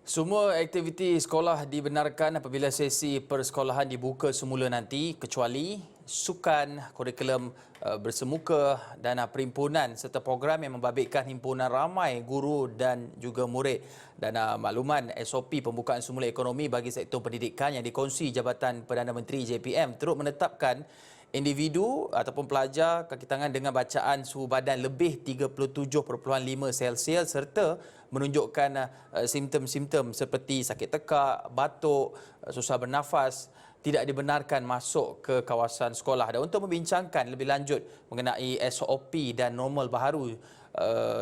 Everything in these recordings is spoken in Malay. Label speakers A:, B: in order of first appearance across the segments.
A: Semua aktiviti sekolah dibenarkan apabila sesi persekolahan dibuka semula nanti kecuali sukan, kurikulum bersemuka dan perhimpunan serta program yang membabitkan himpunan ramai guru dan juga murid. Dan makluman SOP pembukaan semula ekonomi bagi sektor pendidikan yang dikongsi Jabatan Perdana Menteri JPM turut menetapkan individu ataupun pelajar kaki tangan dengan bacaan suhu badan lebih 37.5 Celsius serta menunjukkan simptom-simptom seperti sakit tekak, batuk, susah bernafas tidak dibenarkan masuk ke kawasan sekolah. Dan untuk membincangkan lebih lanjut mengenai SOP dan normal baharu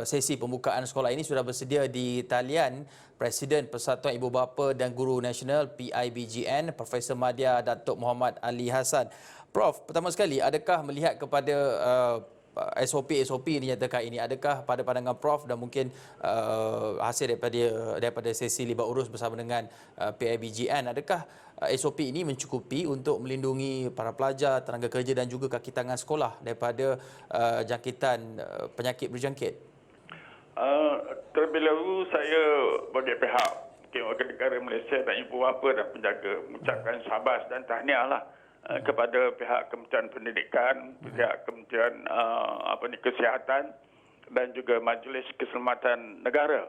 A: sesi pembukaan sekolah ini sudah bersedia di talian Presiden Persatuan Ibu Bapa dan Guru Nasional PIBGN Profesor Madya Datuk Muhammad Ali Hassan. Prof, pertama sekali, adakah melihat kepada SOP dinyatakan ini, adakah pada pandangan Prof dan mungkin hasil daripada sesi libat urus bersama dengan PIBGN, adakah SOP ini mencukupi untuk melindungi para pelajar, tenaga kerja dan juga kaki tangan sekolah daripada jangkitan penyakit berjangkit?
B: Terlebih dahulu saya bagi pihak Wakil Negara Malaysia dan Ibu Bapa dan Penjaga mengucapkan syabas dan tahniahlah kepada pihak Kementerian Pendidikan, pihak Kementerian Kesihatan dan juga Majlis Keselamatan Negara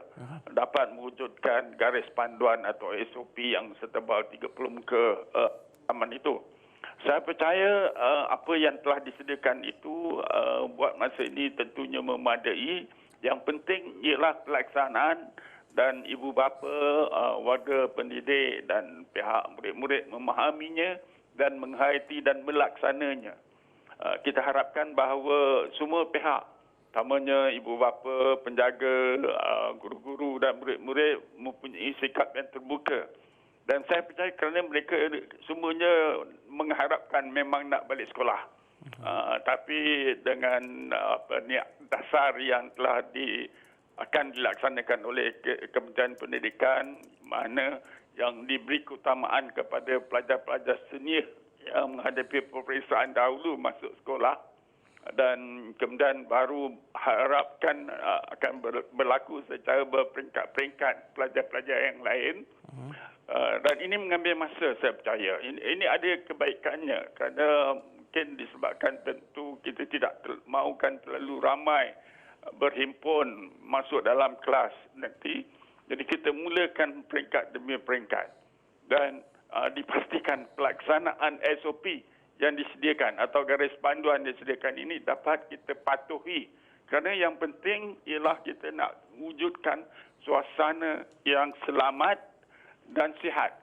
B: dapat mewujudkan garis panduan atau SOP yang setebal 30 muka taman itu. Saya percaya apa yang telah disediakan itu buat masa ini tentunya memadai. Yang penting ialah pelaksanaan dan ibu bapa, warga pendidik dan pihak murid-murid memahaminya dan menghayati dan melaksananya. Kita harapkan bahawa semua pihak, utamanya ibu bapa, penjaga, guru-guru dan murid-murid mempunyai sikap yang terbuka. Dan saya percaya kerana mereka semuanya mengharapkan memang nak balik sekolah. Tapi dengan niat dasar yang telah akan dilaksanakan oleh Kementerian Pendidikan, mana yang diberi keutamaan kepada pelajar-pelajar senior yang menghadapi peperiksaan dahulu masuk sekolah, dan kemudian baru harapkan akan berlaku secara berperingkat-peringkat pelajar-pelajar yang lain. Dan ini mengambil masa, saya percaya. Ini ada kebaikannya kerana mungkin disebabkan tentu kita tidak mahukan terlalu ramai berhimpun masuk dalam kelas nanti. Jadi kita mulakan peringkat demi peringkat dan dipastikan pelaksanaan SOP yang disediakan atau garis panduan yang disediakan ini dapat kita patuhi. Kerana yang penting ialah kita nak wujudkan suasana yang selamat dan sihat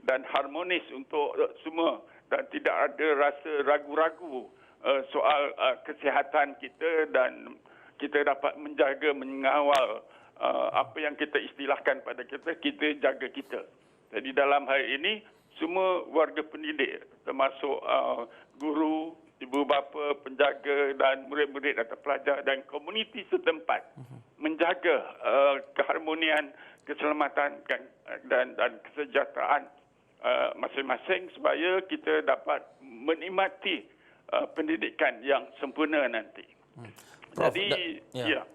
B: dan harmonis untuk semua dan tidak ada rasa ragu-ragu soal kesihatan kita dan kita dapat menjaga, mengawal apa yang kita istilahkan pada kita jaga kita. Jadi dalam hal ini semua warga pendidik termasuk guru, ibu bapa, penjaga dan murid-murid atau pelajar dan komuniti setempat menjaga keharmonian, keselamatan dan kesejahteraan masing-masing supaya kita dapat menikmati pendidikan yang sempurna nanti.
A: Prof,
B: jadi, ya.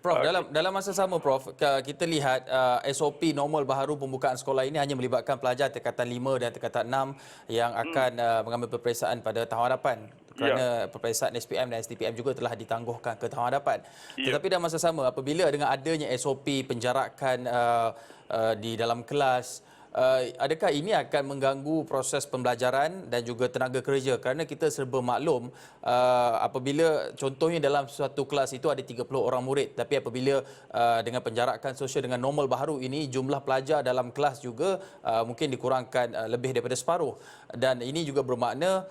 A: Prof, dalam masa sama Prof, kita lihat SOP normal baharu pembukaan sekolah ini hanya melibatkan pelajar tingkatan 5 dan tingkatan 6 yang akan mengambil peperiksaan pada tahun hadapan. Kerana peperiksaan SPM dan STPM juga telah ditangguhkan ke tahun hadapan. Tetapi dalam masa sama, apabila dengan adanya SOP penjarakan di dalam kelas, adakah ini akan mengganggu proses pembelajaran dan juga tenaga kerja? Kerana kita serba maklum apabila contohnya dalam suatu kelas itu ada 30 orang murid, tapi apabila dengan penjarakan sosial dengan normal baharu ini, jumlah pelajar dalam kelas juga mungkin dikurangkan lebih daripada separuh. Dan ini juga bermakna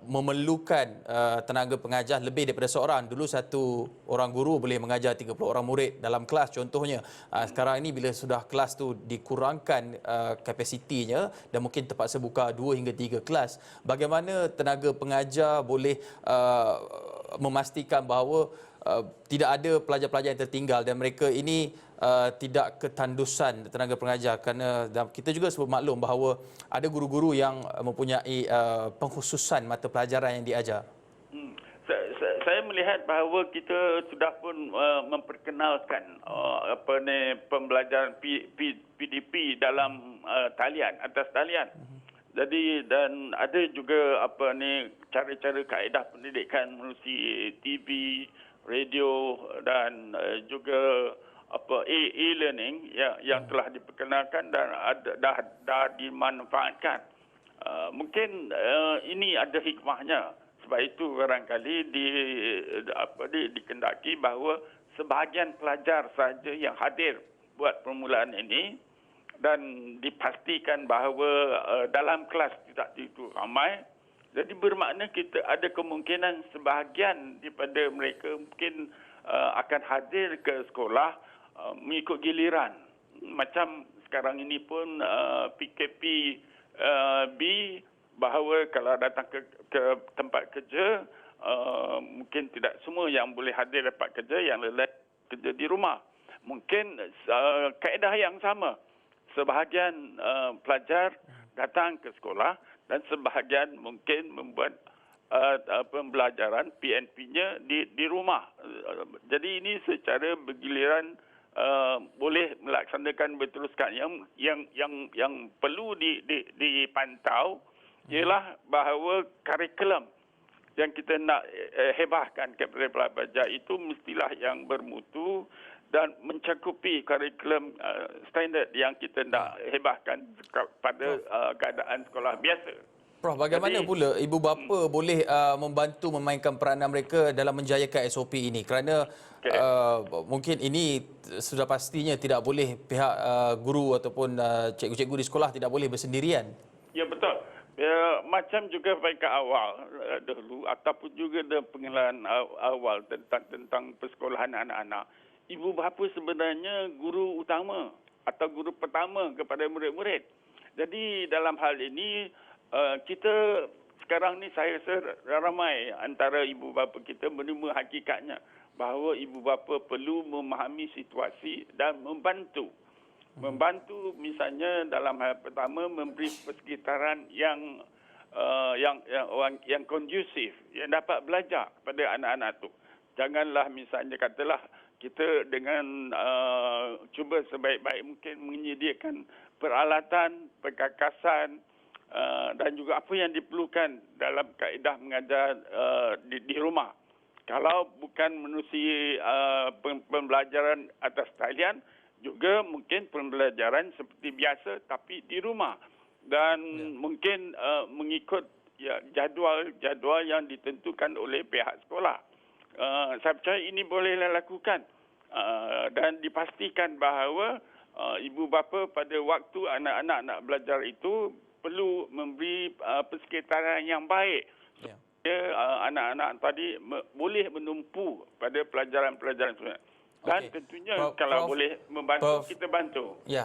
A: memerlukan tenaga pengajar lebih daripada seorang. Dulu satu orang guru boleh mengajar 30 orang murid dalam kelas contohnya. Sekarang ini bila sudah kelas tu dikurangkan kapasitinya dan mungkin terpaksa buka 2 hingga 3 kelas, bagaimana tenaga pengajar boleh memastikan bahawa tidak ada pelajar-pelajar yang tertinggal dan mereka ini tidak ketandusan tenaga pengajar? Kerana kita juga sebut maklum bahawa ada guru-guru yang mempunyai pengkhususan mata pelajaran yang diajar.
B: saya melihat bahawa kita sudah pun memperkenalkan pembelajaran PDP dalam talian, atas talian. Jadi dan ada juga cara-cara kaedah pendidikan melalui TV, radio dan juga e-learning yang telah diperkenalkan dan dah dimanfaatkan. Mungkin ini ada hikmahnya. Sebab itu barangkali dikendaki bahawa sebahagian pelajar sahaja yang hadir buat permulaan ini dan dipastikan bahawa dalam kelas tidak itu ramai. Jadi bermakna kita ada kemungkinan sebahagian daripada mereka mungkin akan hadir ke sekolah mengikut giliran. Macam sekarang ini pun PKP B bahawa kalau datang ke tempat kerja mungkin tidak semua yang boleh hadir dapat kerja, yang lain kerja di rumah. Mungkin kaedah yang sama. Sebahagian pelajar datang ke sekolah dan sebahagian mungkin membuat pembelajaran PNP-nya di rumah. Jadi ini secara bergiliran boleh melaksanakan berteruskan. Yang perlu dipantau ialah bahawa kurikulum yang kita nak hebahkan kepada pelajar itu mestilah yang bermutu dan mencakupi kurikulum standard yang kita nak hebahkan pada keadaan sekolah biasa.
A: Prof, bagaimana pula ibu bapa boleh membantu memainkan peranan mereka dalam menjayakan SOP ini? Kerana mungkin ini sudah pastinya tidak boleh pihak guru ataupun cikgu-cikgu di sekolah tidak boleh bersendirian.
B: Ya, betul. Ya, macam juga pada awal dahulu ataupun juga dalam pengenalan awal tentang persekolahan anak-anak. Ibu bapa sebenarnya guru utama atau guru pertama kepada murid-murid. Jadi dalam hal ini kita sekarang ni saya rasa ramai antara ibu bapa kita menerima hakikatnya bahawa ibu bapa perlu memahami situasi dan membantu. Membantu misalnya dalam hal pertama memberi persekitaran yang kondusif, yang dapat belajar kepada anak-anak tu. Janganlah misalnya katalah kita dengan cuba sebaik-baik mungkin menyediakan peralatan, perkakasan dan juga apa yang diperlukan dalam kaedah mengajar di rumah. Kalau bukan menerusi pembelajaran atas talian, juga mungkin pembelajaran seperti biasa tapi di rumah dan mungkin mengikut jadual yang ditentukan oleh pihak sekolah. Saya percaya ini boleh dilakukan dan dipastikan bahawa ibu bapa pada waktu anak-anak nak belajar itu perlu memberi persekitaran yang baik supaya anak-anak tadi boleh menumpu pada pelajaran-pelajaran sebenarnya. Dan tentunya kalau boleh membantu, kita bantu.
A: Ya.